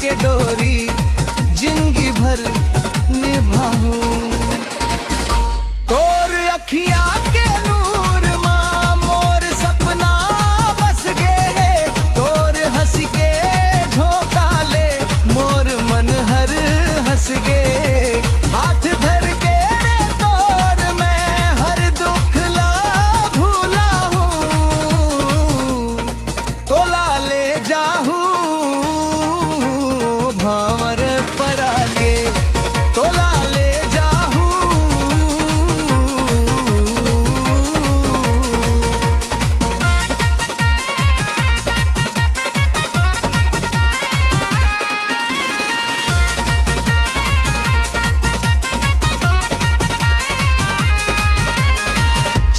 के डोरी जिंदगी भर निभाऊं। तोर अखिया के नूर मां मोर सपना बस गे, तोर हंस के झोंका ले मोर मन हर हंस गे। हाथ धर के तोर मैं हर दुख ला भूला हूँ, तोला ले जाहूँ भावर पर आगे, तोला ले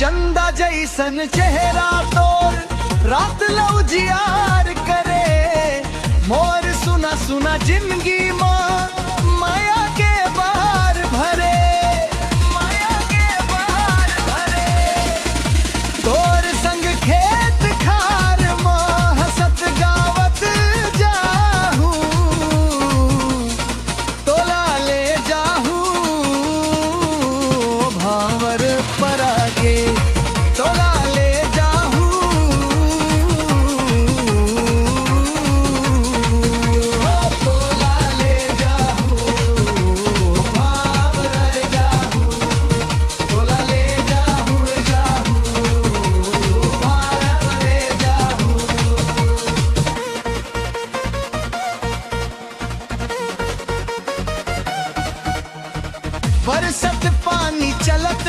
चंदा जैसन चेहरा तोर रात लौ जियार करे, मोर सुना सुना जिंदगी माँ माया के बार भरे, माया के बार भरे। तोर संग खेत खार माँ हसत गावत जाहूँ, तोला ले जाहूँ भावर पर आगे, तोला ले जाहूँ तोला ले जाहूँ भावर जाहूँ, तोला ले जाहूँ भावर जाहूँ। बरसत पानी चलत